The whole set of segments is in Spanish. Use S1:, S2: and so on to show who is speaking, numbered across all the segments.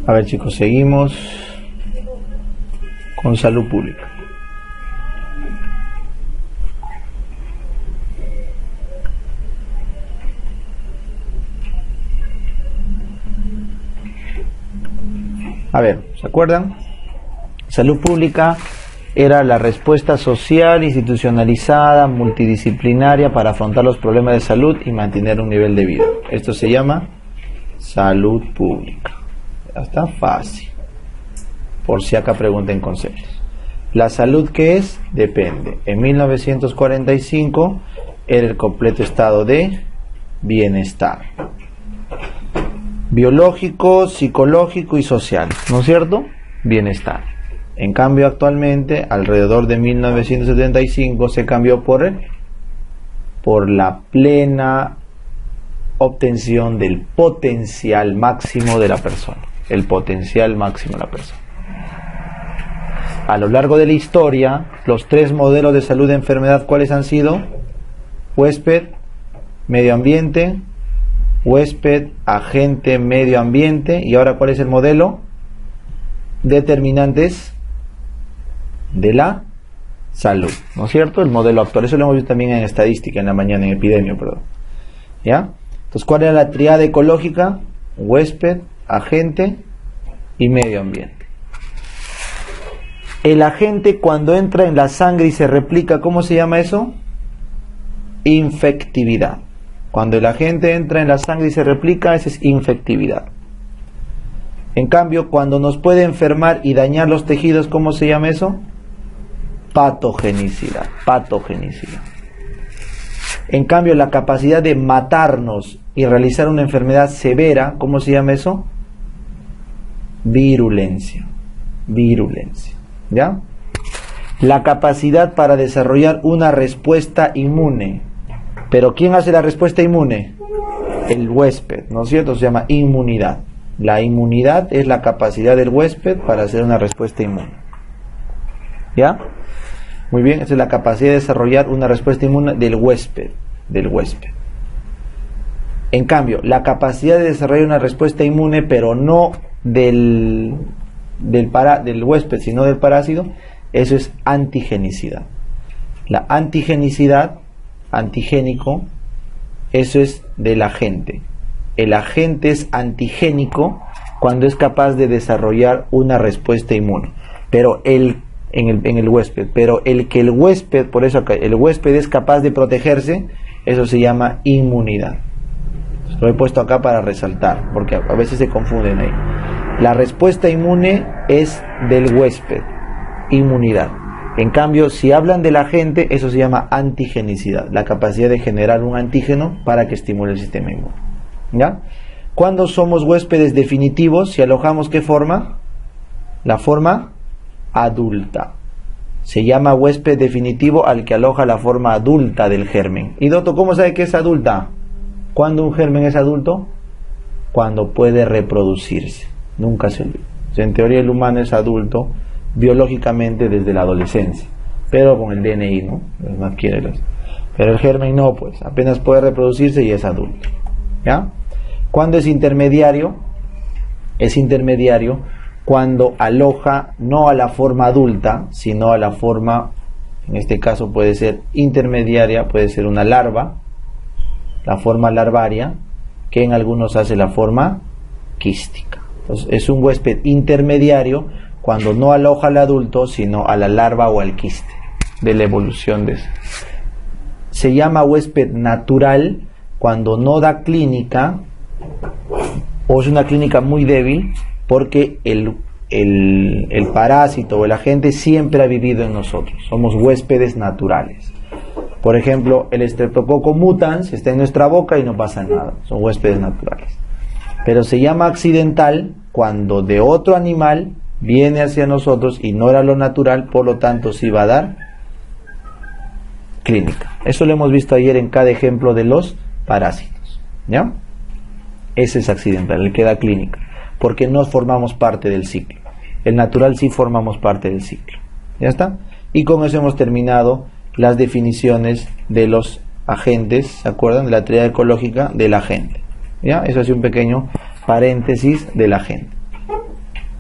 S1: A ver, chicos, seguimos con salud pública. A ver, ¿se acuerdan? Salud pública era la respuesta social, institucionalizada, multidisciplinaria para afrontar los problemas de salud y mantener un nivel de vida. Esto se llama salud pública. Ya está fácil. Por si acá pregunten conceptos. La salud, ¿qué es? Depende. En 1945 era el completo estado de bienestar. Biológico, psicológico y social, ¿no es cierto? Bienestar. En cambio, actualmente, alrededor de 1975, se cambió por la plena obtención del potencial máximo de la persona. El potencial máximo de la persona. A lo largo de la historia, los tres modelos de salud de enfermedad, ¿cuáles han sido? Huésped, medio ambiente, huésped, agente, medio ambiente. Y ahora, ¿cuál es el modelo? Determinantes de la salud, ¿no es cierto? El modelo actual. Eso lo hemos visto también en estadística en la mañana, en epidemia, perdón. ¿Ya? Entonces, ¿cuál era la tríada ecológica? Huésped, agente y medio ambiente. El agente, cuando entra en la sangre y se replica, ¿cómo se llama eso? Infectividad. Cuando el agente entra en la sangre y se replica, esa es infectividad. En cambio, cuando nos puede enfermar y dañar los tejidos, ¿cómo se llama eso? Patogenicidad. Patogenicidad. En cambio, la capacidad de matarnos y realizar una enfermedad severa, ¿cómo se llama eso? Virulencia. Virulencia. ¿Ya? La capacidad para desarrollar una respuesta inmune. Pero ¿quién hace la respuesta inmune? El huésped, ¿no es cierto? Se llama inmunidad. La inmunidad es la capacidad del huésped para hacer una respuesta inmune. ¿Ya? Muy bien, esa es la capacidad de desarrollar una respuesta inmune del huésped. Del huésped. En cambio, la capacidad de desarrollar una respuesta inmune, pero no del huésped, sino del parásito, eso es antigenicidad. La antigenicidad, antigénico, eso es del agente. El agente es antigénico cuando es capaz de desarrollar una respuesta inmune, pero en el huésped, pero el huésped, por eso acá, el huésped es capaz de protegerse, eso se llama inmunidad. Lo he puesto acá para resaltar, porque a veces se confunden ahí. La respuesta inmune es del huésped, inmunidad. En cambio, si hablan del agente, eso se llama antigenicidad, la capacidad de generar un antígeno para que estimule el sistema inmune. ¿Ya? Cuando somos huéspedes definitivos, si alojamos, ¿qué forma? La forma adulta. Se llama huésped definitivo al que aloja la forma adulta del germen. Y Doto, ¿cómo sabe que es adulta? ¿Cuándo un germen es adulto? Cuando puede reproducirse. Nunca se olvida. O sea, en teoría el humano es adulto biológicamente desde la adolescencia, pero con el DNI, ¿no? No adquiere los... Pero el germen no, pues apenas puede reproducirse y es adulto. ¿Ya? ¿Cuándo es intermediario? Es intermediario cuando aloja no a la forma adulta, sino a la forma, en este caso puede ser intermediaria, puede ser una larva, la forma larvaria, que en algunos hace la forma quística. Entonces, es un huésped intermediario cuando no aloja al adulto, sino a la larva o al quiste de la evolución de eso. Se llama huésped natural cuando no da clínica o es una clínica muy débil, porque el parásito o el agente siempre ha vivido en nosotros. Somos huéspedes naturales. Por ejemplo, el Streptococcus mutans está en nuestra boca y no pasa nada. Son huéspedes naturales. Pero se llama accidental cuando de otro animal viene hacia nosotros y no era lo natural, por lo tanto sí va a dar clínica. Eso lo hemos visto ayer en cada ejemplo de los parásitos. ¿Ya? Ese es accidental, el que da clínica, porque no formamos parte del ciclo. El natural sí formamos parte del ciclo. ¿Ya está? Y con eso hemos terminado las definiciones de los agentes, ¿se acuerdan? De la tríada ecológica del agente. ¿Ya? Eso es un pequeño paréntesis del agente.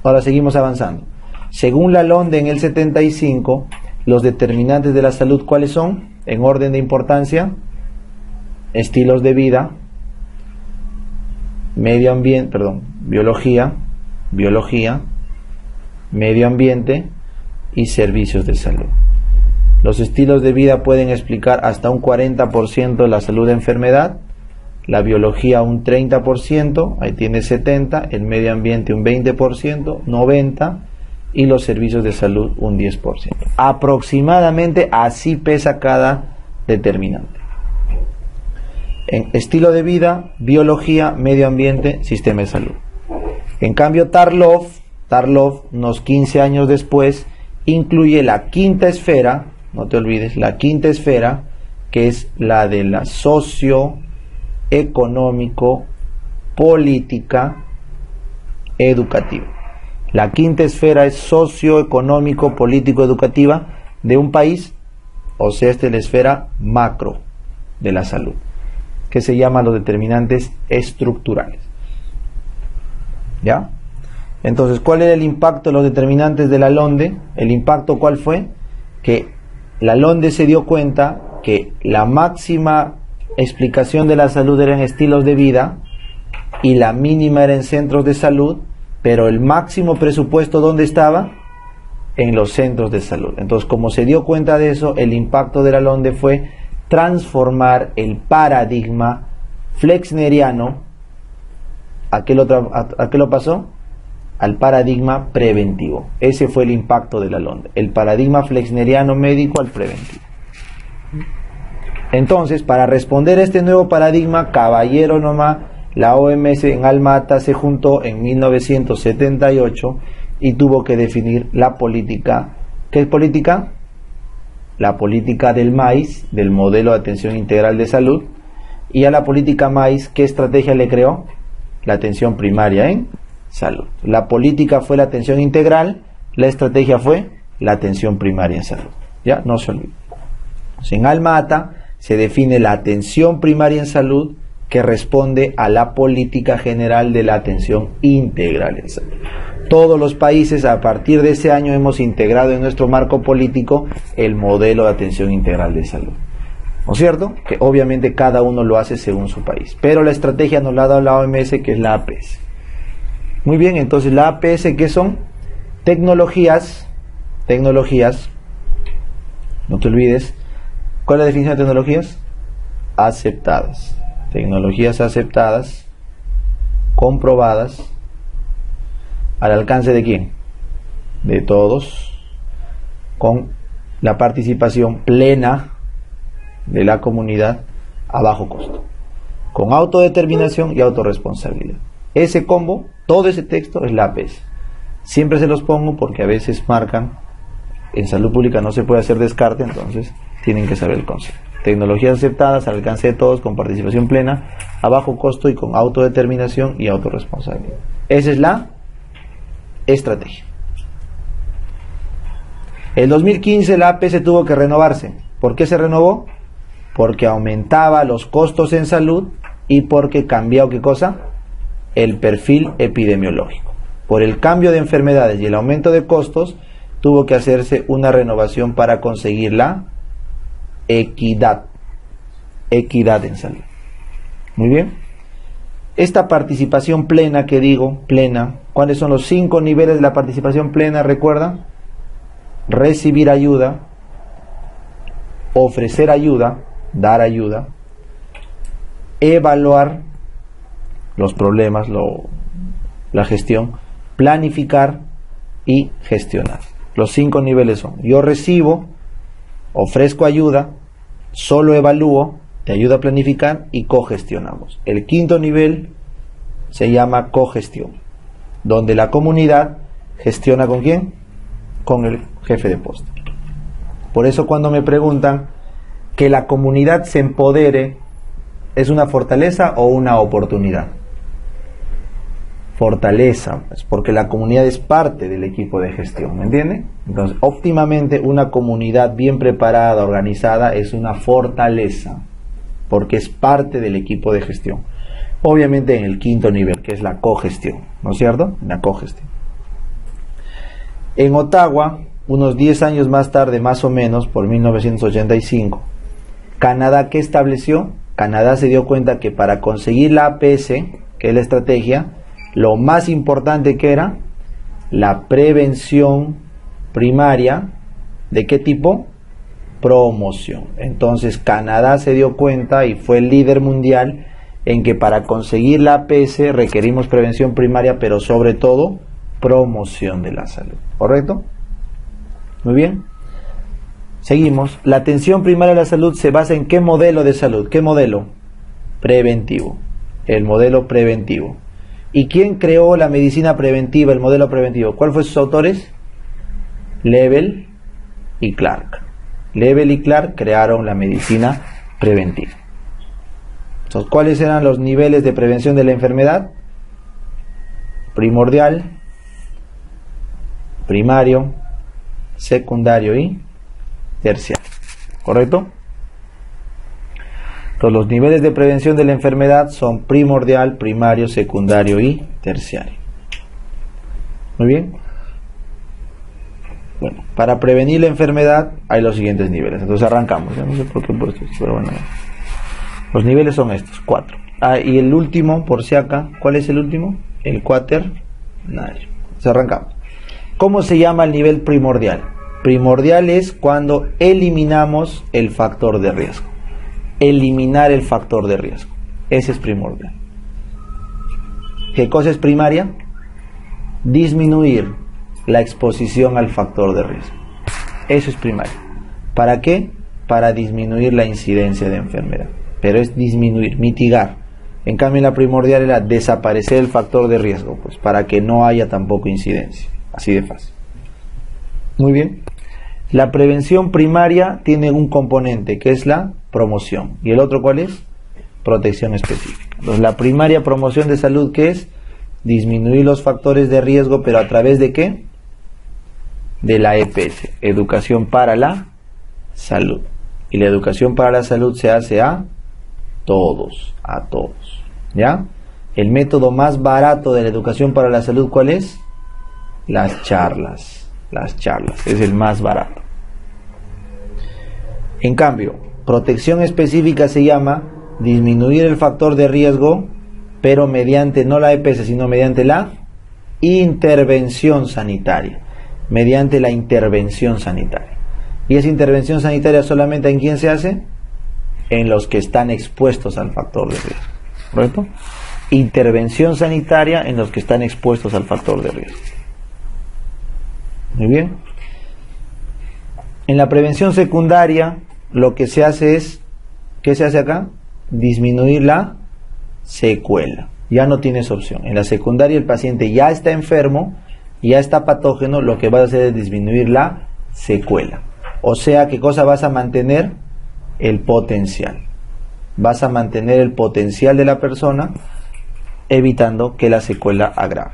S1: Ahora seguimos avanzando. Según la LONDE en el 75, los determinantes de la salud, ¿cuáles son? En orden de importancia: estilos de vida, medio ambiente, biología, medio ambiente y servicios de salud. Los estilos de vida pueden explicar hasta un 40% de la salud de enfermedad, la biología un 30%, ahí tiene 70%, el medio ambiente un 20%, 90%, y los servicios de salud un 10%. Aproximadamente así pesa cada determinante. En estilo de vida, biología, medio ambiente, sistema de salud. En cambio, Tarlov, unos 15 años después, incluye la quinta esfera, no te olvides, la quinta esfera, que es la de la socioeconómico, política, educativa. La quinta esfera es socioeconómico, político, educativa de un país, o sea, esta es la esfera macro de la salud, que se llama los determinantes estructurales. ¿Ya? Entonces, ¿cuál era el impacto de los determinantes de la LONDE? El impacto, ¿cuál fue? Que la LONDE se dio cuenta que la máxima explicación de la salud era en estilos de vida y la mínima era en centros de salud, pero el máximo presupuesto, ¿dónde estaba? En los centros de salud. Entonces, como se dio cuenta de eso, el impacto de la LONDE fue transformar el paradigma flexneriano. ¿A qué lo pasó? Al paradigma preventivo. Ese fue el impacto de la LONDE. El paradigma flexneriano médico al preventivo. Entonces, para responder a este nuevo paradigma, caballero nomás, la OMS en Alma-Ata se juntó en 1978 y tuvo que definir la política. ¿Qué política? La política del MAIS, del modelo de atención integral de salud. Y a la política MAIS, ¿qué estrategia le creó? La atención primaria en salud. La política fue la atención integral, la estrategia fue la atención primaria en salud. Ya, no se olvide. En Alma-Ata se define la atención primaria en salud, que responde a la política general de la atención integral en salud. Todos los países a partir de ese año hemos integrado en nuestro marco político el modelo de atención integral de salud. ¿No es cierto? Que obviamente cada uno lo hace según su país. Pero la estrategia nos la ha dado la OMS, que es la APS. Muy bien, entonces la APS, ¿qué son? Tecnologías, no te olvides. ¿Cuál es la definición de tecnologías? Aceptadas. Tecnologías aceptadas, comprobadas, al alcance de ¿quién? De todos, con la participación plena de la comunidad a bajo costo, con autodeterminación y autorresponsabilidad. Ese combo, todo ese texto es la APS. Siempre se los pongo porque a veces marcan, en salud pública no se puede hacer descarte, entonces tienen que saber el concepto. Tecnologías aceptadas al alcance de todos, con participación plena, a bajo costo y con autodeterminación y autorresponsabilidad. Esa es la estrategia. En 2015 la APS tuvo que renovarse. ¿Por qué se renovó? Porque aumentaba los costos en salud y porque cambió, ¿qué cosa? El perfil epidemiológico. Por el cambio de enfermedades y el aumento de costos, tuvo que hacerse una renovación para conseguir la equidad en salud. Muy bien. Esta participación plena que digo, plena, ¿cuáles son los 5 niveles de la participación plena? ¿Recuerda? Recibir ayuda, ofrecer ayuda, dar ayuda, evaluar los problemas, la gestión, planificar y gestionar. Los 5 niveles son: yo recibo, ofrezco ayuda, solo evalúo, te ayuda a planificar y cogestionamos. El 5.º nivel se llama cogestión, donde la comunidad gestiona ¿con quién? Con el jefe de posta. Por eso cuando me preguntan que la comunidad se empodere, ¿es una fortaleza o una oportunidad? Fortaleza, pues, porque la comunidad es parte del equipo de gestión, ¿me entiende? Entonces, óptimamente una comunidad bien preparada, organizada, es una fortaleza, porque es parte del equipo de gestión. Obviamente en el 5.º nivel, que es la cogestión, ¿no es cierto? La cogestión. En Ottawa, unos 10 años más tarde, más o menos, por 1985, Canadá, ¿qué estableció? Canadá se dio cuenta que para conseguir la APS, que es la estrategia, lo más importante que era la prevención primaria. ¿De qué tipo? Promoción. Entonces Canadá se dio cuenta y fue el líder mundial en que para conseguir la APS requerimos prevención primaria, pero sobre todo promoción de la salud. ¿Correcto? Muy bien. Seguimos. La atención primaria a la salud se basa en ¿qué modelo de salud? ¿Qué modelo? Preventivo. El modelo preventivo. ¿Y quién creó la medicina preventiva, el modelo preventivo? ¿Cuáles fueron sus autores? Lebel y Clark. Lebel y Clark crearon la medicina preventiva. Entonces, ¿cuáles eran los niveles de prevención de la enfermedad? Primordial, primario, secundario y terciario. ¿Correcto? Entonces, los niveles de prevención de la enfermedad son primordial, primario, secundario y terciario. Muy bien. Bueno, para prevenir la enfermedad hay los siguientes niveles. Entonces arrancamos. Ya no sé por qué he puesto esto, pero bueno. Los niveles son estos, 4. Y el último, por si acá, ¿cuál es el último? El cuaternario. Entonces arrancamos. ¿Cómo se llama el nivel primordial? Primordial es cuando eliminamos el factor de riesgo. Eliminar el factor de riesgo. Ese es primordial. ¿Qué cosa es primaria? Disminuir la exposición al factor de riesgo. Eso es primario. ¿Para qué? Para disminuir la incidencia de enfermedad. Pero es disminuir, mitigar. En cambio, la primordial era desaparecer el factor de riesgo, pues para que no haya tampoco incidencia. Así de fácil. Muy bien. La prevención primaria tiene un componente que es la promoción. ¿Y el otro cuál es? Protección específica. Entonces, la primaria promoción de salud, ¿qué es? Disminuir los factores de riesgo, pero ¿a través de qué? De la EPS, educación para la salud. Y la educación para la salud se hace a todos, ¿ya? El método más barato de la educación para la salud, ¿cuál es? Las charlas, es el más barato. En cambio, protección específica se llama disminuir el factor de riesgo, pero mediante, no la EPS, sino mediante la intervención sanitaria. Mediante la intervención sanitaria. ¿Y esa intervención sanitaria solamente en quién se hace? En los que están expuestos al factor de riesgo. ¿Correcto? Intervención sanitaria en los que están expuestos al factor de riesgo. Muy bien. En la prevención secundaria, lo que se hace es, ¿qué se hace acá? Disminuir la secuela. Ya no tienes opción. En la secundaria el paciente ya está enfermo, ya está patógeno, lo que vas a hacer es disminuir la secuela. O sea, ¿qué cosa vas a mantener? El potencial. Vas a mantener el potencial de la persona, evitando que la secuela agrave.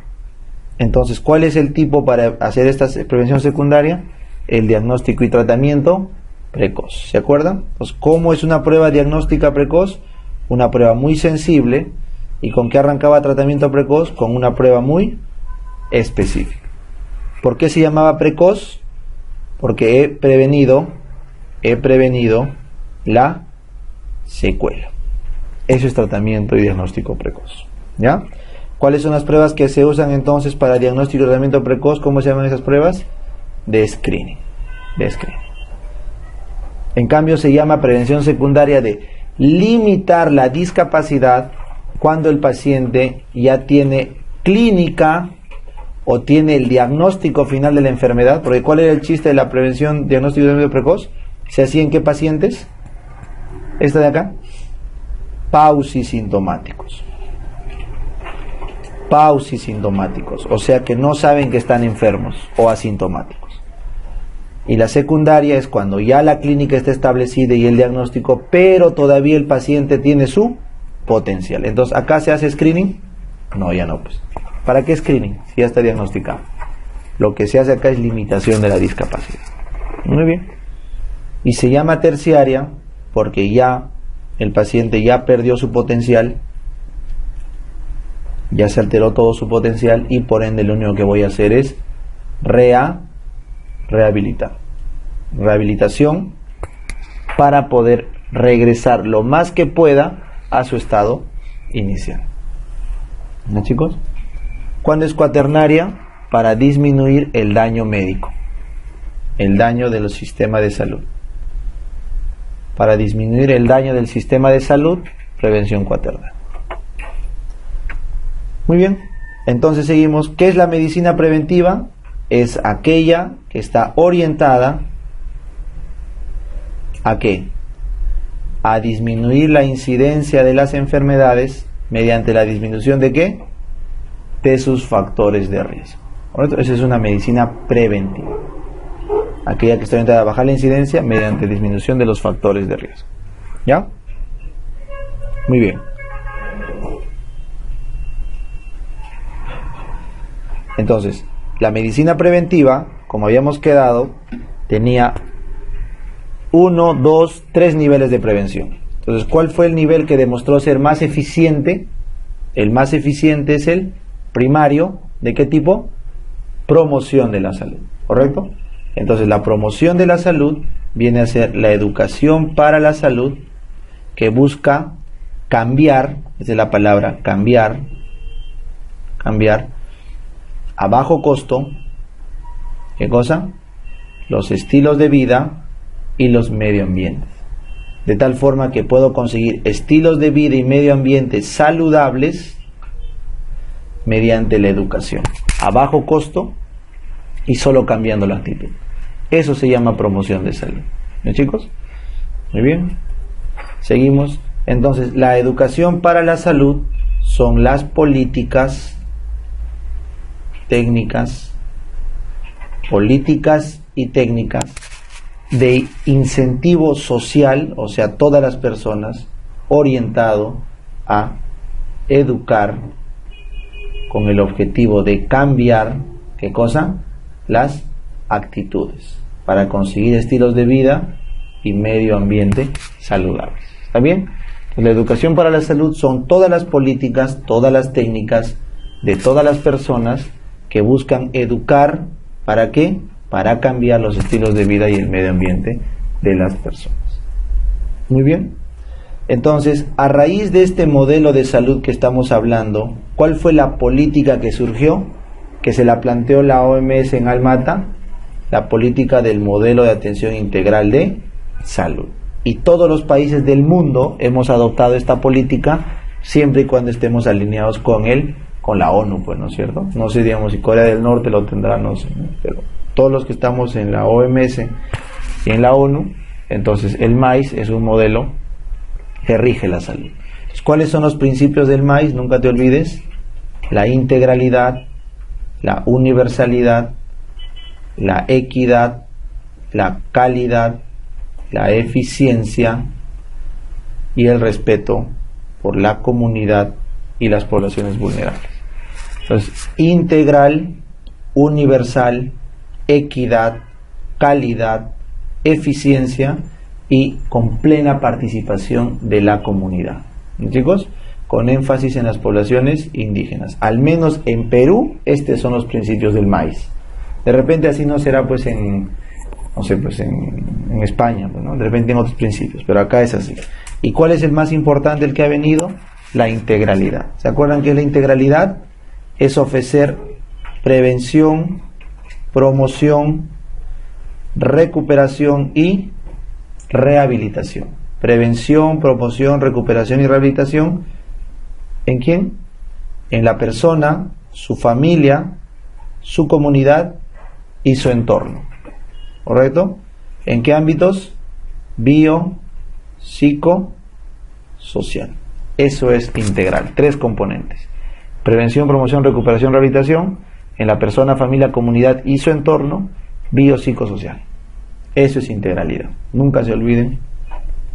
S1: Entonces, ¿cuál es el tipo para hacer esta prevención secundaria? El diagnóstico y tratamiento precoz. ¿Se acuerdan? Entonces, ¿cómo es una prueba diagnóstica precoz? Una prueba muy sensible. ¿Y con qué arrancaba tratamiento precoz? Con una prueba muy específica. ¿Por qué se llamaba precoz? Porque he prevenido la secuela. Eso es tratamiento y diagnóstico precoz. ¿Ya? ¿Cuáles son las pruebas que se usan entonces para diagnóstico y tratamiento precoz? ¿Cómo se llaman esas pruebas? De screening. En cambio se llama prevención secundaria de limitar la discapacidad cuando el paciente ya tiene clínica o tiene el diagnóstico final de la enfermedad. Porque ¿cuál era el chiste de la prevención, diagnóstico y tratamiento precoz? ¿Se hacía en qué pacientes? Esta de acá. Pausisintomáticos. O sea que no saben que están enfermos o asintomáticos. Y la secundaria es cuando ya la clínica está establecida y el diagnóstico, pero todavía el paciente tiene su potencial. Entonces, ¿acá se hace screening? No, ya no, pues. ¿Para qué screening? Si ya está diagnosticado. Lo que se hace acá es limitación de la discapacidad. Muy bien. Y se llama terciaria porque ya el paciente ya perdió su potencial, ya se alteró todo su potencial y por ende lo único que voy a hacer es reactivarlo. rehabilitar. Rehabilitación para poder regresar lo más que pueda a su estado inicial. ¿No, chicos? ¿Cuándo es cuaternaria? Para disminuir el daño médico, el daño del sistema de salud. Para disminuir el daño del sistema de salud, prevención cuaternaria. Muy bien, entonces seguimos. ¿Qué es la medicina preventiva? Es aquella que está orientada ¿a qué? A disminuir la incidencia de las enfermedades mediante la disminución de ¿qué? De sus factores de riesgo. Esa es una medicina preventiva. Aquella que está orientada a bajar la incidencia mediante disminución de los factores de riesgo. ¿Ya? Muy bien. Entonces, la medicina preventiva, como habíamos quedado, tenía 1, 2, 3 niveles de prevención. Entonces, ¿cuál fue el nivel que demostró ser más eficiente? El más eficiente es el primario. ¿De qué tipo? Promoción de la salud, ¿correcto? Entonces, la promoción de la salud viene a ser la educación para la salud, que busca cambiar, esa es la palabra, cambiar a bajo costo, ¿qué cosa? Los estilos de vida y los medio ambientes. De tal forma que puedo conseguir estilos de vida y medio ambiente saludables mediante la educación, a bajo costo y solo cambiando la actitud. Eso se llama promoción de salud. ¿No, chicos? Muy bien. Seguimos. Entonces, la educación para la salud son las políticas, técnicas y técnicas de incentivo social, o sea, todas las personas, orientado a educar con el objetivo de cambiar, ¿qué cosa? Las actitudes, para conseguir estilos de vida y medio ambiente saludables. ¿Está bien? La educación para la salud son todas las políticas, todas las técnicas de todas las personas que buscan educar, ¿para qué? Para cambiar los estilos de vida y el medio ambiente de las personas. Muy bien. Entonces, a raíz de este modelo de salud que estamos hablando, ¿cuál fue la política que surgió? Que se la planteó la OMS en Almata, la política del modelo de atención integral de salud. Y todos los países del mundo hemos adoptado esta política siempre y cuando estemos alineados con la ONU, pues, ¿no es cierto? No sé, digamos, si Corea del Norte lo tendrá, no sé, ¿no? Pero todos los que estamos en la OMS y en la ONU, entonces el MAIS es un modelo que rige la salud. Entonces, ¿cuáles son los principios del MAIS? Nunca te olvides: la integralidad, la universalidad, la equidad, la calidad, la eficiencia y el respeto por la comunidad y las poblaciones vulnerables. Entonces, integral, universal, equidad, calidad, eficiencia y con plena participación de la comunidad. Chicos, con énfasis en las poblaciones indígenas. Al menos en Perú, estos son los principios del MAIS. De repente así no será pues en España, pues, ¿no? De repente en otros principios, pero acá es así. ¿Y cuál es el más importante, el que ha venido? La integralidad. ¿Se acuerdan qué es la integralidad? Es ofrecer prevención, promoción, recuperación y rehabilitación. Prevención, promoción, recuperación y rehabilitación. ¿En quién? En la persona, su familia, su comunidad y su entorno. ¿Correcto? ¿En qué ámbitos? Bio, psico, social. Eso es integral. 3 componentes: prevención, promoción, recuperación, rehabilitación. En la persona, familia, comunidad y su entorno. Biopsicosocial. Eso es integralidad. Nunca se olviden.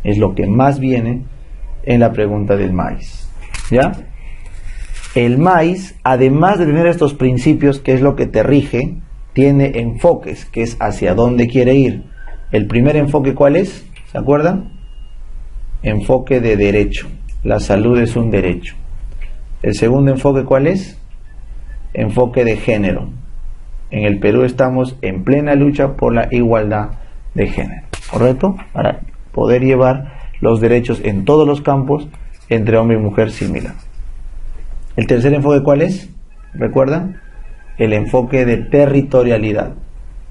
S1: Es lo que más viene en la pregunta del MAIS. ¿Ya? El MAIS, además de tener estos principios, que es lo que te rige, tiene enfoques, que es hacia dónde quiere ir. El primer enfoque, ¿cuál es? ¿Se acuerdan? Enfoque de derecho. La salud es un derecho. El segundo enfoque, ¿cuál es? Enfoque de género. en el Perú estamos en plena lucha por la igualdad de género, ¿correcto? Para poder llevar los derechos en todos los campos entre hombre y mujer similar. ¿El tercer enfoque cuál es? ¿Recuerdan? El enfoque de territorialidad.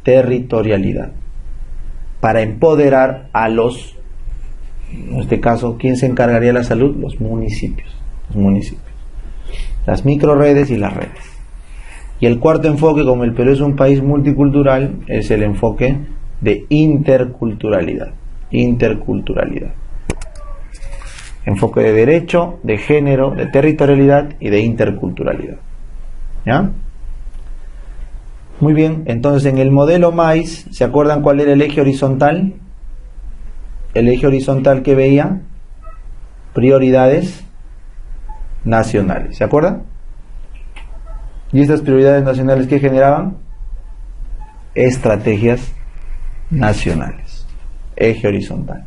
S1: Territorialidad. Para empoderar a los, en este caso, ¿quién se encargaría de la salud? Los municipios. Los municipios. Las microredes y las redes. Y el cuarto enfoque, como el Perú es un país multicultural, es el enfoque de interculturalidad. Interculturalidad. Enfoque de derecho, de género, de territorialidad y de interculturalidad. ¿Ya? Muy bien, entonces en el modelo MAIS, ¿se acuerdan cuál era el eje horizontal? El eje horizontal que veía, prioridades nacionales, ¿se acuerdan? Y estas prioridades nacionales, ¿qué generaban? Estrategias nacionales. Eje horizontal.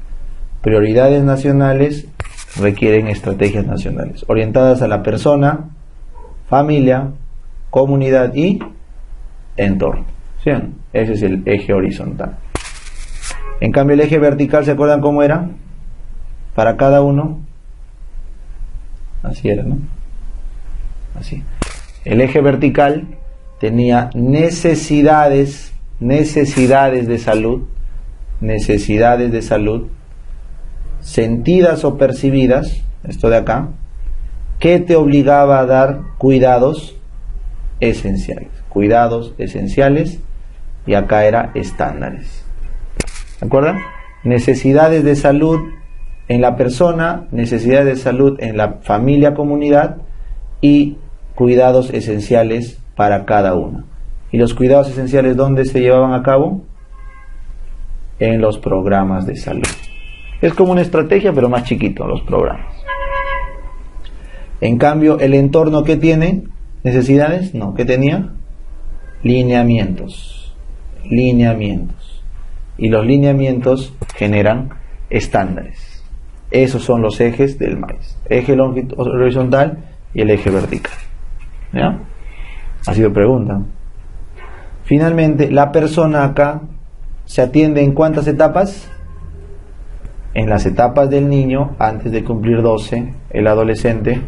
S1: Prioridades nacionales requieren estrategias nacionales, orientadas a la persona, familia, comunidad y entorno. ¿Sí? Ese es el eje horizontal. En cambio el eje vertical, ¿se acuerdan cómo era? Para cada uno. Así era, ¿no? Así. El eje vertical tenía necesidades de salud, sentidas o percibidas, esto de acá, que te obligaba a dar cuidados esenciales. Cuidados esenciales, y acá era estándares. ¿De acuerdo? Necesidades de salud en la persona, necesidades de salud en la familia, comunidad, y cuidados esenciales para cada uno. ¿Y los cuidados esenciales dónde se llevaban a cabo? En los programas de salud. Es como una estrategia, pero más chiquito, los programas. En cambio, el entorno, ¿qué tiene? ¿Necesidades? No. ¿Qué tenía? Lineamientos. Lineamientos. Y los lineamientos generan estándares. Esos son los ejes del MAIS. Eje horizontal y el eje vertical. ¿Ya? Ha sido pregunta. Finalmente, la persona acá se atiende en ¿cuántas etapas? En las etapas del niño, antes de cumplir 12, el adolescente,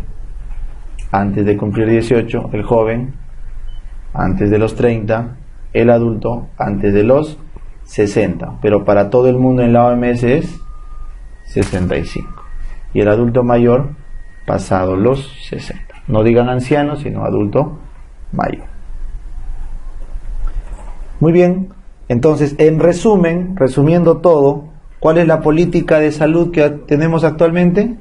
S1: antes de cumplir 18, el joven, antes de los 30, el adulto, antes de los 60. Pero para todo el mundo en la OMS es 65. Y el adulto mayor, pasado los 60. No digan anciano, sino adulto mayor. Muy bien, entonces, en resumen, resumiendo todo, ¿cuál es la política de salud que tenemos actualmente?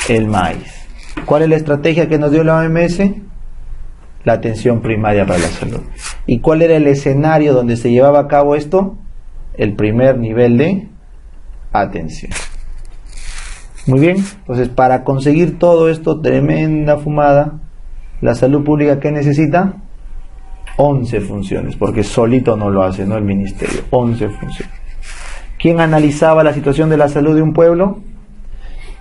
S1: El MAIS. ¿Cuál es la estrategia que nos dio la OMS? La atención primaria para la salud. ¿Y cuál era el escenario donde se llevaba a cabo esto? El primer nivel de atención. Muy bien, entonces para conseguir todo esto, tremenda fumada, la salud pública, ¿qué necesita? 11 funciones, porque solito no lo hace, ¿no? El ministerio, 11 funciones. ¿Quién analizaba la situación de la salud de un pueblo?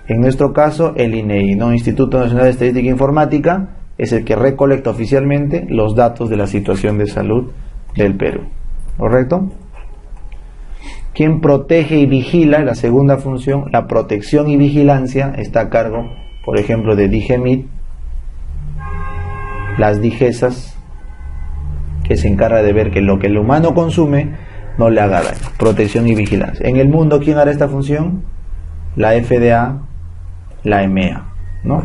S1: En nuestro caso, el INEI, ¿no? Instituto Nacional de Estadística e Informática, es el que recolecta oficialmente los datos de la situación de salud del Perú. ¿Correcto? ¿Quién protege y vigila? La segunda función, la protección y vigilancia, está a cargo, por ejemplo, de DIGEMIT, las DIGESAS, que se encarga de ver que lo que el humano consume no le haga daño. Protección y vigilancia. En el mundo, ¿quién hará esta función? La FDA, la EMEA, ¿no?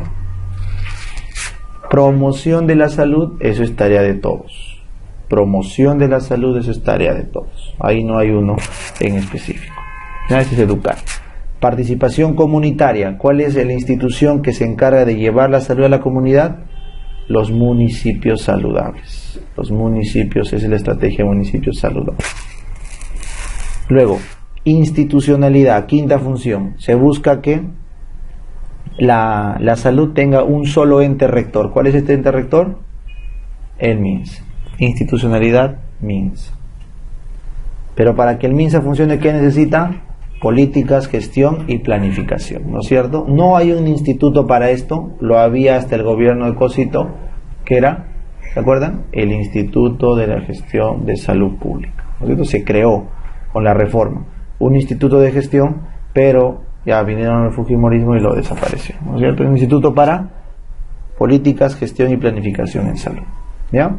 S1: Promoción de la salud, eso es tarea de todos. Promoción de la salud, eso es tarea de todos. Ahí no hay uno en específico. Eso es educar. Participación comunitaria. ¿Cuál es la institución que se encarga de llevar la salud a la comunidad? Los municipios saludables. Los municipios, esa es la estrategia de municipios saludables. Luego, institucionalidad, quinta función. Se busca que la salud tenga un solo ente rector. ¿Cuál es este ente rector? El MINSA. Institucionalidad, MINSA. Pero para que el MINSA funcione, ¿qué necesita? Políticas, gestión y planificación, ¿no es cierto? No hay un instituto para esto, lo había hasta el gobierno de Cosito, que era ¿Se acuerdan? El Instituto de la Gestión de Salud Pública, ¿no es cierto? Se creó con la reforma un instituto de gestión, pero ya vinieron el fujimorismo y lo desapareció, ¿no es cierto? Un instituto para políticas, gestión y planificación en salud, ¿ya?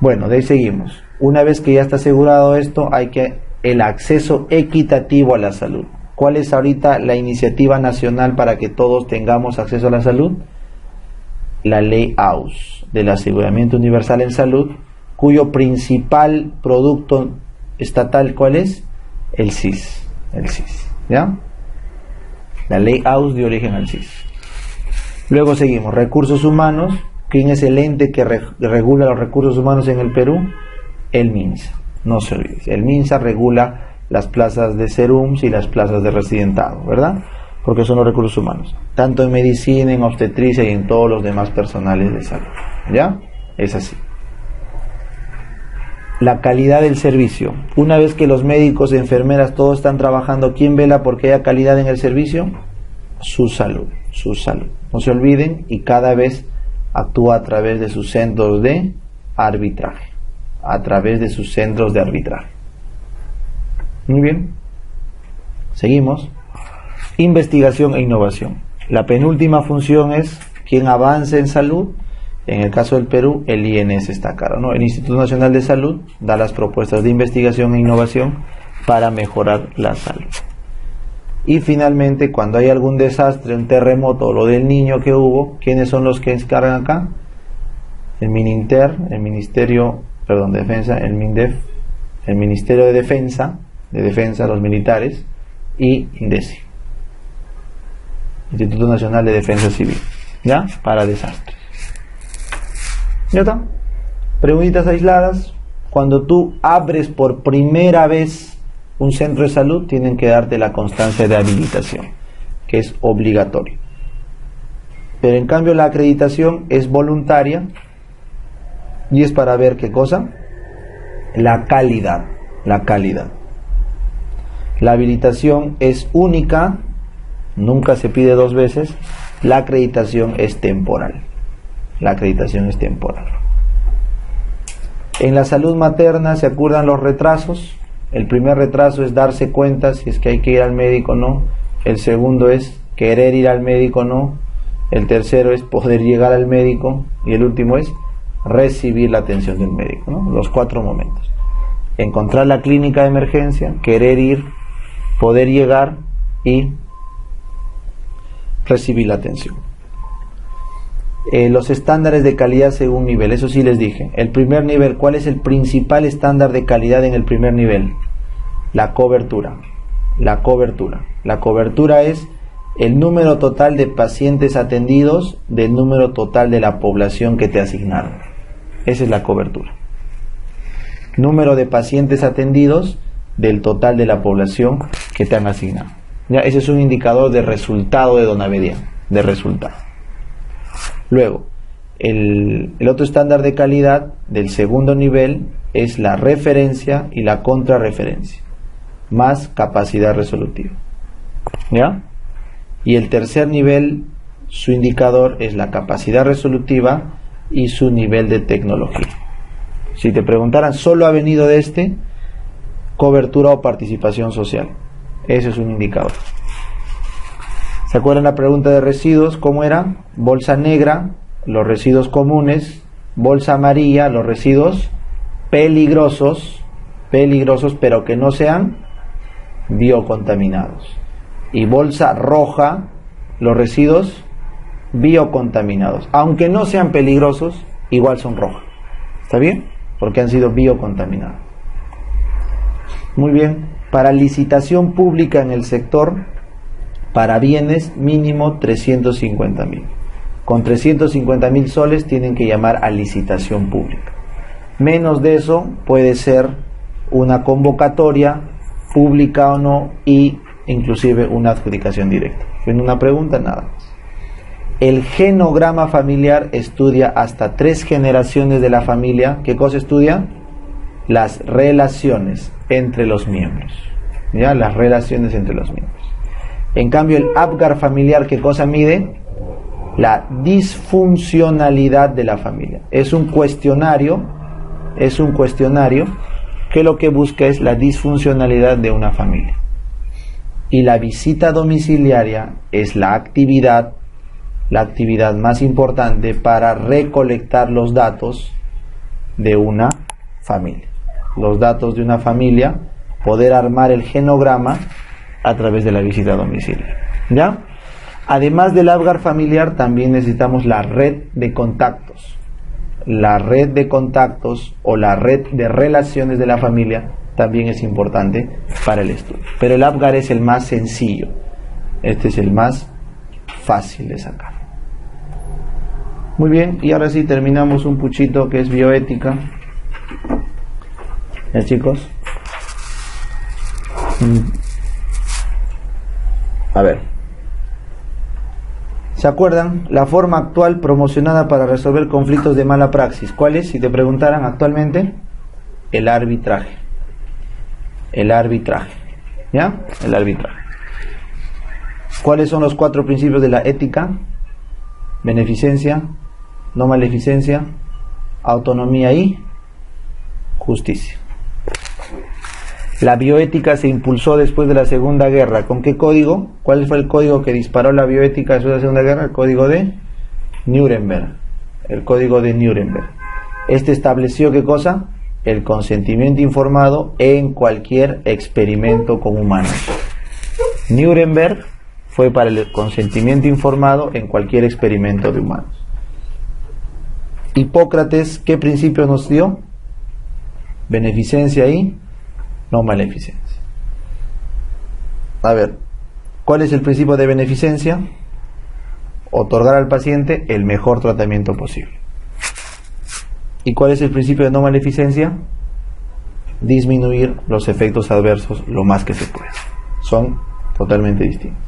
S1: Bueno, de ahí seguimos. Una vez que ya está asegurado esto, hay que el acceso equitativo a la salud. ¿Cuál es ahorita la iniciativa nacional para que todos tengamos acceso a la salud? La ley AUS, del Aseguramiento Universal en Salud, cuyo principal producto estatal, ¿cuál es? El SIS, ¿ya? La ley AUS dio origen al SIS. Luego seguimos, recursos humanos. ¿Quién es el ente que regula los recursos humanos en el Perú? El MINSA, no se olvide. El MINSA regula las plazas de serums y las plazas de residentado, ¿verdad? Porque son los recursos humanos, tanto en medicina, en obstetricia y en todos los demás personales de salud, ¿ya? Es así. La calidad del servicio. Una vez que los médicos, enfermeras, todos están trabajando, ¿quién vela porque haya calidad en el servicio? Su salud, su salud. No se olviden, y cada vez actúa a través de sus centros de arbitraje, Muy bien, seguimos. Investigación e innovación. La penúltima función es quien avance en salud. En el caso del Perú, el INS está claro, ¿no? El Instituto Nacional de Salud da las propuestas de investigación e innovación para mejorar la salud. Y finalmente, cuando hay algún desastre, un terremoto o lo del niño que hubo, ¿quiénes son los que encargan acá? El Mininter, el Ministerio, Defensa, el MINDEF, el Ministerio de Defensa, los militares, y INDECI, Instituto Nacional de Defensa Civil, ¿ya? Para desastres. ¿Ya está? Preguntitas aisladas. Cuando tú abres por primera vez un centro de salud, tienen que darte la constancia de habilitación, que es obligatorio. Pero en cambio la acreditación es voluntaria y es para ver ¿qué cosa? La calidad. La habilitación es única, nunca se pide dos veces. La acreditación es temporal. En la salud materna se acuerdan los retrasos. El primer retraso es darse cuenta si es que hay que ir al médico o no. El segundo es querer ir al médico o no. El tercero es poder llegar al médico. Y el último es recibir la atención del médico, ¿no? Los 4 momentos. Encontrar la clínica de emergencia, querer ir, poder llegar y recibir la atención. Los estándares de calidad según nivel, eso sí les dije. El primer nivel, ¿cuál es el principal estándar de calidad en el primer nivel? La cobertura. La cobertura es el número total de pacientes atendidos del número total de la población que te asignaron. Esa es la cobertura. Número de pacientes atendidos del total de la población que te han asignado. Ya, ese es un indicador de resultado de Donavedia, de resultado. Luego, el otro estándar de calidad del segundo nivel es la referencia y la contrarreferencia, más capacidad resolutiva. ¿Ya? Y el tercer nivel, su indicador es la capacidad resolutiva y su nivel de tecnología. Si te preguntaran, ¿solo ha venido de este? Cobertura o participación social. Ese es un indicador. ¿Se acuerdan la pregunta de residuos? ¿Cómo era? Bolsa negra, los residuos comunes. Bolsa amarilla, los residuos peligrosos, pero que no sean biocontaminados. Y bolsa roja, los residuos biocontaminados. Aunque no sean peligrosos, igual son rojas. ¿Está bien? Porque han sido biocontaminados. Muy bien. Para licitación pública en el sector, para bienes, mínimo 350.000. Con 350.000 soles tienen que llamar a licitación pública. Menos de eso puede ser una convocatoria, pública o no, y inclusive una adjudicación directa. ¿Ven una pregunta? Nada más. El genograma familiar estudia hasta 3 generaciones de la familia. ¿Qué cosa estudia? Las relaciones entre los miembros. ¿Ya? Las relaciones entre los miembros. En cambio, el Apgar familiar, ¿qué cosa mide? la disfuncionalidad de la familia. Es un cuestionario que lo que busca es la disfuncionalidad de una familia. Y la visita domiciliaria es la actividad más importante para recolectar los datos de una familia. Los datos de una familia, poder armar el genograma a través de la visita domiciliaria. ¿Ya? Además del Apgar familiar, también necesitamos la red de contactos. La red de contactos o la red de relaciones de la familia también es importante para el estudio. Pero el Apgar es el más sencillo. Este es el más fácil de sacar. Muy bien, y ahora sí terminamos un puchito que es bioética. ¿Ya, chicos? A ver. ¿Se acuerdan? La forma actual promocionada para resolver conflictos de mala praxis. ¿Cuál es? Si te preguntaran actualmente, el arbitraje. El arbitraje. ¿Ya? El arbitraje. ¿Cuáles son los 4 principios de la ética? Beneficencia, no maleficencia, autonomía y justicia. La bioética se impulsó después de la Segunda Guerra. ¿Con qué código? ¿Cuál fue el código que disparó la bioética después de la Segunda Guerra? El código de Nuremberg. El código de Nuremberg. Este estableció ¿qué cosa? El consentimiento informado en cualquier experimento con humanos. Nuremberg fue para el consentimiento informado en cualquier experimento de humanos. Hipócrates, ¿qué principio nos dio? Beneficencia y no maleficencia. A ver, ¿cuál es el principio de beneficencia? Otorgar al paciente el mejor tratamiento posible. ¿Y cuál es el principio de no maleficencia? Disminuir los efectos adversos lo más que se pueda. Son totalmente distintos.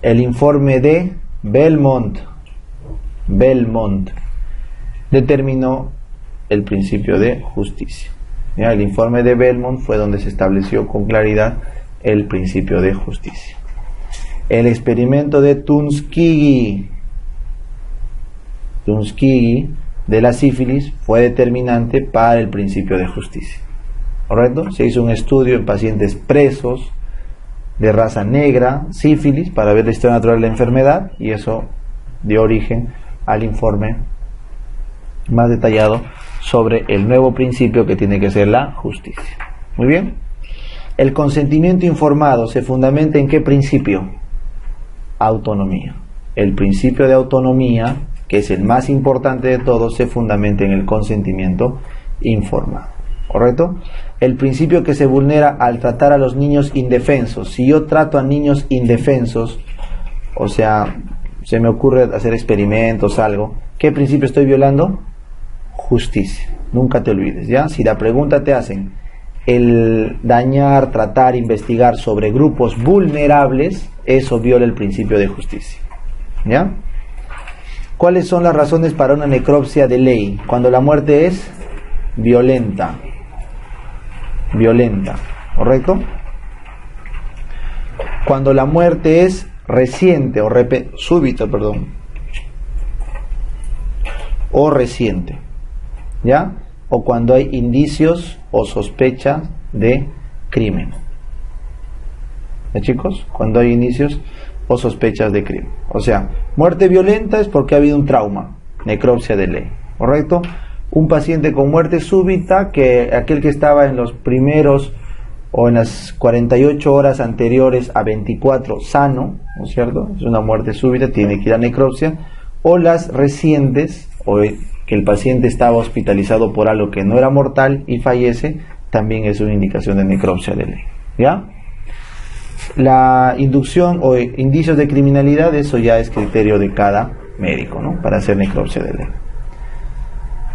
S1: El informe de Belmont determinó el principio de justicia. ¿Ya? El informe de Belmont fue donde se estableció con claridad el principio de justicia. El experimento de Tuskegee de la sífilis fue determinante para el principio de justicia. ¿Correcto? Se hizo un estudio en pacientes presos de raza negra, sífilis, para ver la historia natural de la enfermedad, y eso dio origen al informe más detallado sobre el nuevo principio que tiene que ser la justicia. Muy bien. El consentimiento informado se fundamenta en ¿qué principio? Autonomía. El principio de autonomía, que es el más importante de todos, se fundamenta en el consentimiento informado. ¿Correcto? El principio que se vulnera al tratar a los niños indefensos. Si yo trato a niños indefensos, o sea, se me ocurre hacer experimentos, algo, ¿qué principio estoy violando? Justicia. Nunca te olvides, ¿ya? Si la pregunta te hacen, el dañar, tratar, investigar sobre grupos vulnerables, eso viola el principio de justicia, ¿ya? ¿Cuáles son las razones para una necropsia de ley? Cuando la muerte es violenta, ¿correcto? Cuando la muerte es reciente o súbita, o reciente, ¿ya? O cuando hay indicios o sospechas de crimen. ¿Ya, chicos? Cuando hay indicios o sospechas de crimen. O sea, muerte violenta es porque ha habido un trauma, necropsia de ley, ¿correcto? Un paciente con muerte súbita, que aquel que estaba en los primeros o en las 48 horas anteriores a 24 sano, ¿no es cierto? Es una muerte súbita, tiene que ir a necropsia. O las recientes, o que el paciente estaba hospitalizado por algo que no era mortal y fallece, también es una indicación de necropsia de ley, ¿ya? La inducción o indicios de criminalidad, eso ya es criterio de cada médico, ¿no? Para hacer necropsia de ley.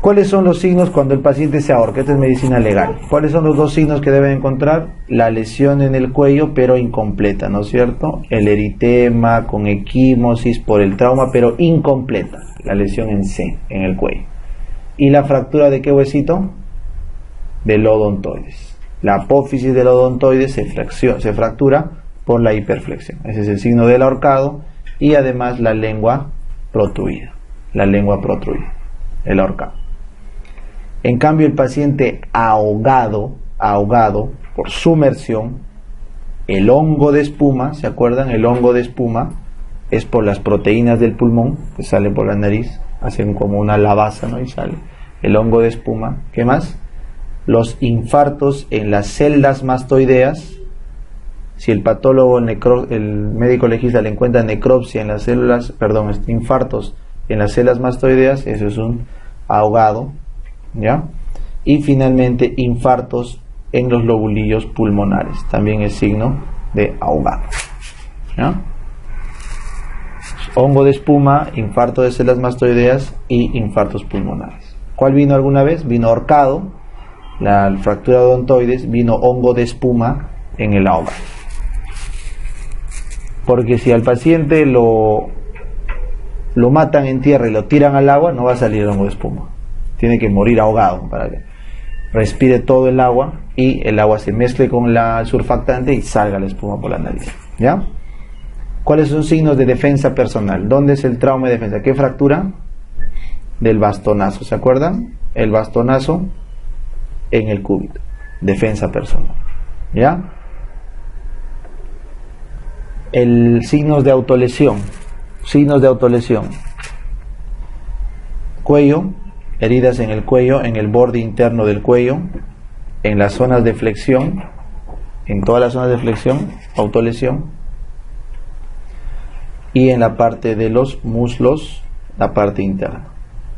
S1: ¿Cuáles son los signos cuando el paciente se ahorca? Esta es medicina legal. ¿Cuáles son los 2 signos que deben encontrar? La lesión en el cuello, pero incompleta, ¿no es cierto? El eritema con equimosis por el trauma, pero incompleta. La lesión en C, en el cuello. ¿Y la fractura de qué huesito? Del odontoides. La apófisis del odontoides se fractura por la hiperflexión. Ese es el signo del ahorcado. Y además la lengua protruida, la lengua protruida, el ahorcado. En cambio, el paciente ahogado por sumersión, el hongo de espuma, ¿se acuerdan? El hongo de espuma es por las proteínas del pulmón que salen por la nariz, hacen como una lavaza, ¿no? Y sale el hongo de espuma. ¿Qué más? Los infartos en las celdas mastoideas. Si el patólogo, el médico legista le encuentra necropsia en las células, infartos en las células mastoideas, eso es un ahogado, ¿ya? Y finalmente infartos en los lobulillos pulmonares, también es signo de ahogado, ¿ya? Hongo de espuma, infarto de células mastoideas y infartos pulmonares. ¿Cuál vino alguna vez? Vino ahorcado, la fractura de odontoides, vino hongo de espuma en el ahogado. Porque si al paciente lo matan en tierra y lo tiran al agua, no va a salir el hongo de espuma. Tiene que morir ahogado para que respire todo el agua y el agua se mezcle con el surfactante y salga la espuma por la nariz, ¿ya? ¿Cuáles son signos de defensa personal? ¿Dónde es el trauma de defensa? ¿Qué fractura? Del bastonazo, ¿se acuerdan? El bastonazo en el cúbito. Defensa personal, ¿ya? Signos de autolesión. Signos de autolesión. Cuello, heridas en el cuello, en el borde interno del cuello, en las zonas de flexión, en todas las zonas de flexión, autolesión, y en la parte de los muslos, la parte interna.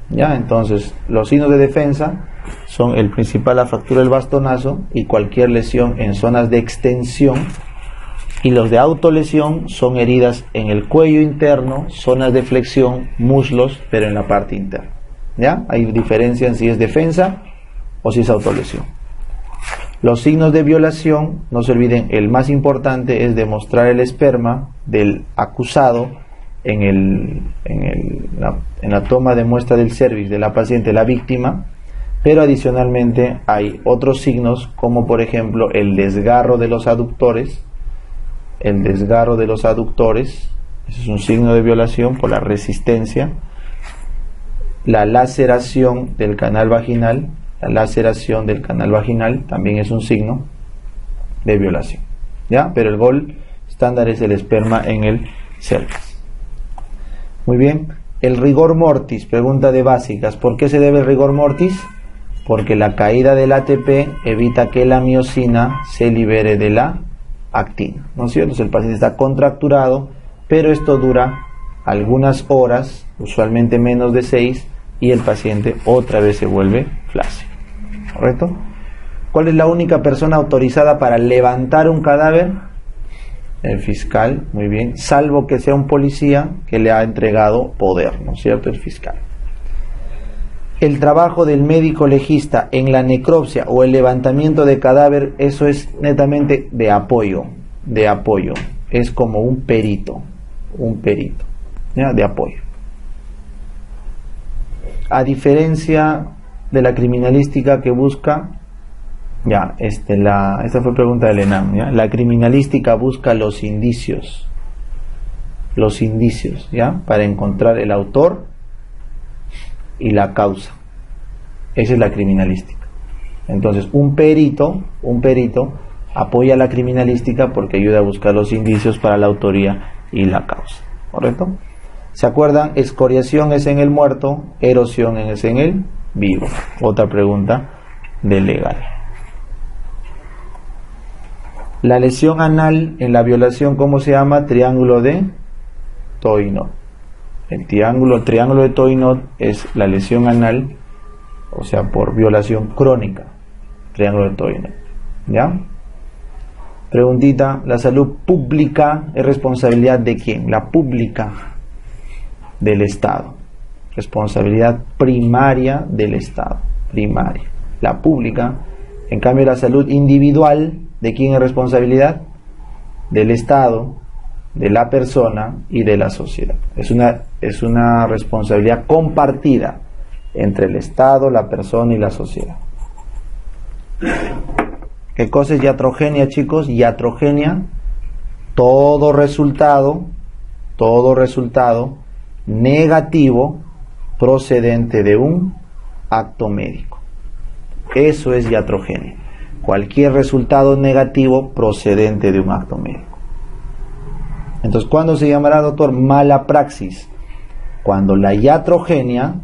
S1: ¿Ya? Entonces, los signos de defensa son el principal, la fractura del bastonazo y cualquier lesión en zonas de extensión. Y los de autolesión son heridas en el cuello interno, zonas de flexión, muslos, pero en la parte interna. ¿Ya? Hay diferencia en si es defensa o si es autolesión. Los signos de violación, no se olviden, el más importante es demostrar el esperma del acusado en la toma de muestra del cervix de la paciente, la víctima, pero adicionalmente hay otros signos como por ejemplo el desgarro de los aductores. El desgarro de los aductores, eso es un signo de violación por la resistencia. La laceración del canal vaginal, también es un signo de violación, ¿ya? Pero el gol estándar es el esperma en el cervix. Muy bien, el rigor mortis, pregunta de básicas. ¿Por qué se debe el rigor mortis? Porque la caída del ATP evita que la miosina se libere de la actina, ¿no es cierto? Entonces el paciente está contracturado, pero esto dura algunas horas, usualmente menos de 6, y el paciente otra vez se vuelve flácido, ¿correcto? ¿Cuál es la única persona autorizada para levantar un cadáver? El fiscal, muy bien, salvo que sea un policía que le ha entregado poder, ¿no es cierto? El fiscal. El trabajo del médico legista en la necropsia o el levantamiento de cadáver, eso es netamente de apoyo, es como un perito, ¿ya? De apoyo. A diferencia de la criminalística que busca, ya, esta fue pregunta del ENAM, ¿ya? La criminalística busca los indicios, ¿ya? Para encontrar el autor y la causa. Esa es la criminalística. Entonces un perito apoya la criminalística porque ayuda a buscar los indicios para la autoría y la causa, ¿correcto? ¿Se acuerdan? Escoriación es en el muerto, erosión es en el vivo. Otra pregunta de legal. La lesión anal en la violación, ¿cómo se llama? Triángulo de Toynot. El triángulo de Toynot es la lesión anal, o sea, por violación crónica. Triángulo de Toynot, ¿ya? Preguntita, ¿la salud pública es responsabilidad de quién? La pública, del Estado. Responsabilidad primaria del Estado, primaria. La pública. En cambio, la salud individual, ¿de quién es responsabilidad? Del Estado, de la persona y de la sociedad. Es una responsabilidad compartida entre el Estado, la persona y la sociedad. ¿Qué cosa es iatrogenia, chicos? Iatrogenia, todo resultado negativo procedente de un acto médico. Eso es iatrogenia. Cualquier resultado negativo procedente de un acto médico. Entonces, ¿cuándo se llamará, doctor? Mala praxis. Cuando la iatrogenia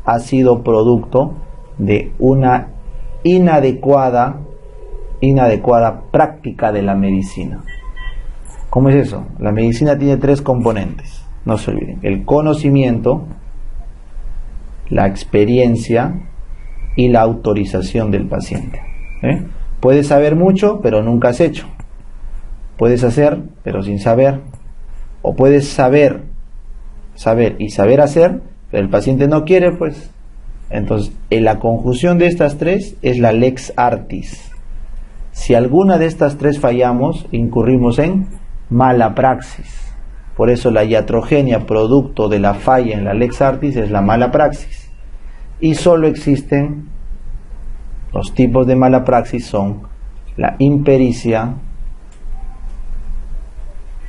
S1: ha sido producto de una inadecuada práctica de la medicina. ¿Cómo es eso? La medicina tiene 3 componentes, no se olviden: el conocimiento, la experiencia y la autorización del paciente. Puedes saber mucho, pero nunca has hecho. Puedes hacer, pero sin saber. O puedes saber y saber hacer, pero el paciente no quiere, pues. Entonces, en la conjunción de estas 3 es la lex artis. Si alguna de estas 3 fallamos, incurrimos en mala praxis. Por eso la iatrogenia, producto de la falla en la lex artis, es la mala praxis. Y solo existen los tipos de mala praxis: son la impericia,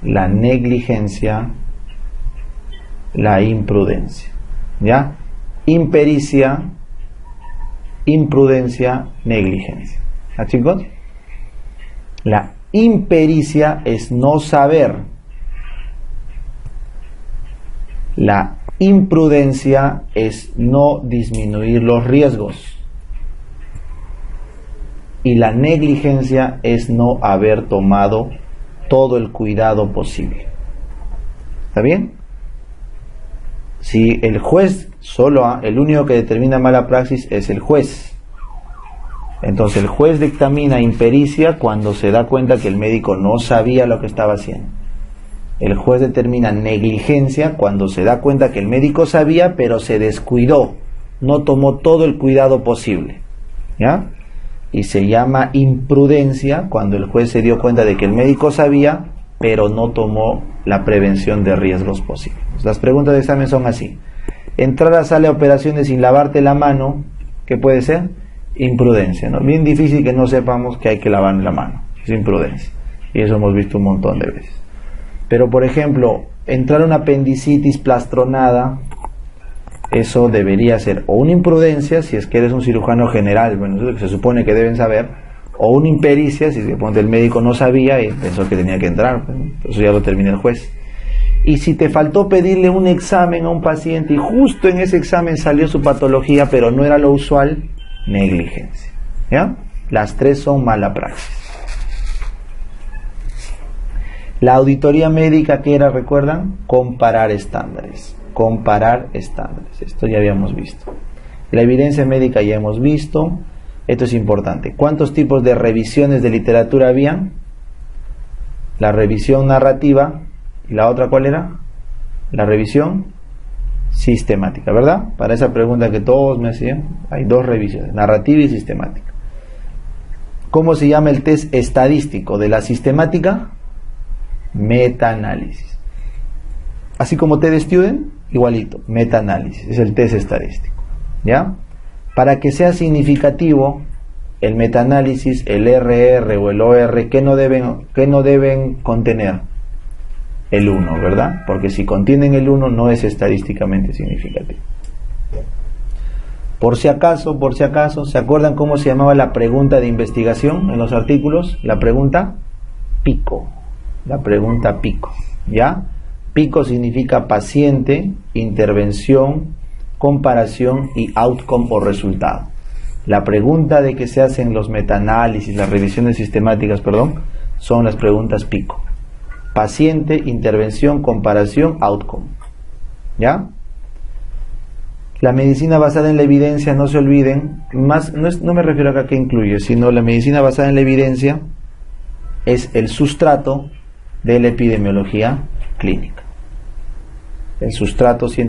S1: la negligencia, la imprudencia. ¿Ya? Impericia, imprudencia, negligencia. ¿Ah, chicos? La impericia es no saber. La imprudencia es no disminuir los riesgos. Y la negligencia es no haber tomado todo el cuidado posible. ¿Está bien? Si el juez el único que determina mala praxis es el juez. Entonces el juez dictamina impericia cuando se da cuenta que el médico no sabía lo que estaba haciendo. El juez determina negligencia cuando se da cuenta que el médico sabía, pero se descuidó, no tomó todo el cuidado posible. ¿Ya? Y se llama imprudencia cuando el juez se dio cuenta de que el médico sabía, pero no tomó la prevención de riesgos posibles. Las preguntas de examen son así: entrar a sala de operaciones sin lavarte la mano, ¿qué puede ser? Imprudencia, ¿no? Bien difícil que no sepamos que hay que lavar la mano, es imprudencia. Y eso hemos visto un montón de veces. Pero, por ejemplo, entrar a una apendicitis plastronada, eso debería ser o una imprudencia, si es que eres un cirujano general, bueno, eso es lo que se supone que deben saber, o una impericia, si es que el médico no sabía y pensó que tenía que entrar, eso ya lo termina el juez. Y si te faltó pedirle un examen a un paciente y justo en ese examen salió su patología, pero no era lo usual, negligencia. ¿Ya? Las 3 son mala praxis. La auditoría médica, ¿qué era? ¿Recuerdan? Comparar estándares. Comparar estándares. Esto ya habíamos visto. La evidencia médica ya hemos visto. Esto es importante. ¿Cuántos tipos de revisiones de literatura había? La revisión narrativa. ¿Y la otra cuál era? La revisión sistemática, ¿verdad? Para esa pregunta que todos me hacían, hay 2 revisiones, narrativa y sistemática. ¿Cómo se llama el test estadístico de la sistemática? Metaanálisis. Así como TED Student, igualito, metaanálisis, es el test estadístico. ¿Ya? Para que sea significativo, el metaanálisis, el RR o el OR, ¿qué no deben contener? El 1, ¿verdad? Porque si contienen el 1 no es estadísticamente significativo. Por si acaso, ¿se acuerdan cómo se llamaba la pregunta de investigación en los artículos? La pregunta pico. La pregunta pico. ¿Ya? Pico significa paciente, intervención, comparación y outcome o resultado. La pregunta de que se hacen los metaanálisis, las revisiones sistemáticas, son las preguntas pico. Paciente, intervención, comparación, outcome. ¿Ya? La medicina basada en la evidencia, no se olviden, no me refiero acá a qué incluye, sino la medicina basada en la evidencia es el sustrato de la epidemiología clínica. El sustrato científico.